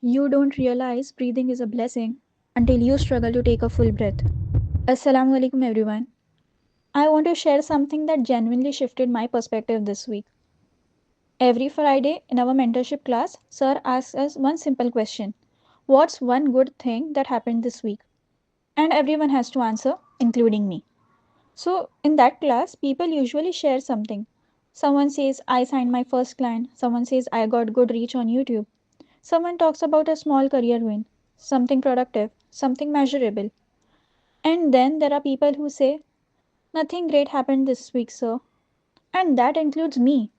You don't realize breathing is a blessing until you struggle to take a full breath. Assalamu alaikum everyone. I want to share something that genuinely shifted my perspective this week. Every Friday in our mentorship class, sir asks us one simple question. What's one good thing that happened this week? And everyone has to answer, including me. So in that class, people usually share something. Someone says I signed my first client, someone says I got good reach on YouTube. Someone talks about a small career win, something productive, something measurable. And then there are people who say, nothing great happened this week, sir. And that includes me.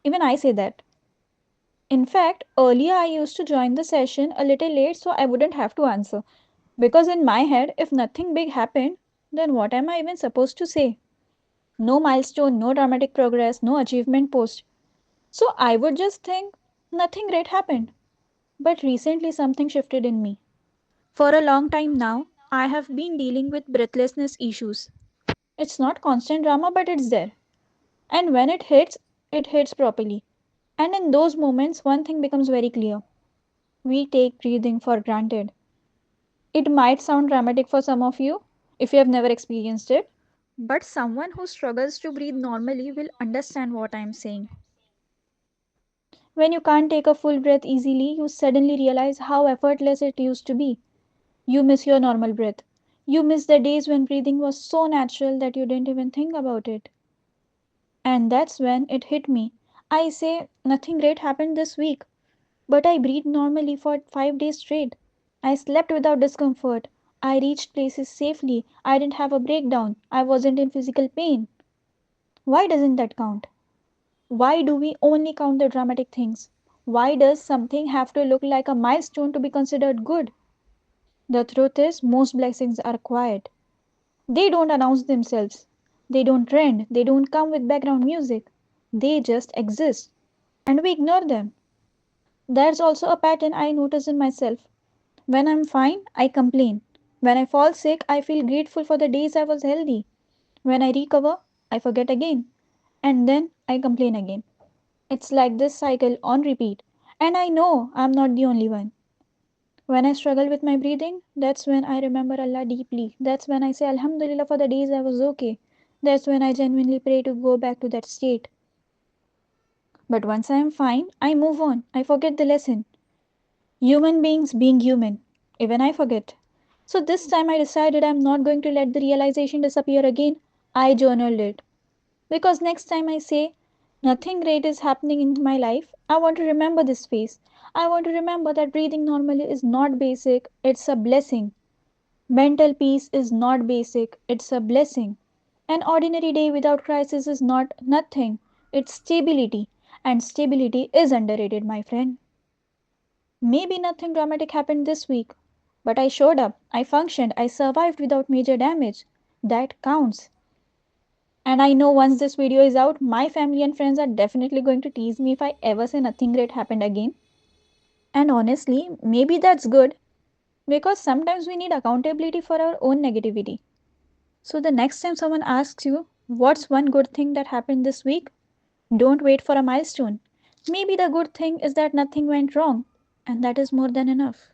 Even I say that. In fact, earlier I used to join the session a little late so I wouldn't have to answer. Because in my head, if nothing big happened, then what am I even supposed to say? No milestone, no dramatic progress, no achievement post. So I would just think, nothing great happened. But recently something shifted in me. For a long time now, I have been dealing with breathlessness issues. It's not constant drama, but it's there. And when it hits properly. And in those moments, one thing becomes very clear. We take breathing for granted. It might sound dramatic for some of you if you have never experienced it, but someone who struggles to breathe normally will understand what I am saying. When you can't take a full breath easily, you suddenly realize how effortless it used to be. You miss your normal breath. You miss the days when breathing was so natural that you didn't even think about it. And that's when it hit me. I say nothing great happened this week, but I breathed normally for 5 days straight. I slept without discomfort. I reached places safely. I didn't have a breakdown. I wasn't in physical pain. Why doesn't that count? Why do we only count the dramatic things? Why does something have to look like a milestone to be considered good? The truth is, most blessings are quiet. They don't announce themselves. They don't trend. They don't come with background music. They just exist. And we ignore them. There's also a pattern I notice in myself. When I'm fine, I complain. When I fall sick, I feel grateful for the days I was healthy. When I recover, I forget again. And then I complain again. It's like this cycle on repeat. And I know I'm not the only one. When I struggle with my breathing, that's when I remember Allah deeply. That's when I say Alhamdulillah for the days I was okay. That's when I genuinely pray to go back to that state. But once I am fine, I move on. I forget the lesson. Human beings being human. Even I forget. So this time I decided I'm not going to let the realization disappear again. I journaled it. Because next time I say, nothing great is happening in my life, I want to remember this phase. I want to remember that breathing normally is not basic, it's a blessing. Mental peace is not basic, it's a blessing. An ordinary day without crisis is not nothing, it's stability. And stability is underrated, my friend. Maybe nothing dramatic happened this week, but I showed up, I functioned, I survived without major damage. That counts. And I know once this video is out, my family and friends are definitely going to tease me if I ever say nothing great happened again. And honestly, maybe that's good because sometimes we need accountability for our own negativity. So the next time someone asks you, what's one good thing that happened this week? Don't wait for a milestone. Maybe the good thing is that nothing went wrong, and that is more than enough.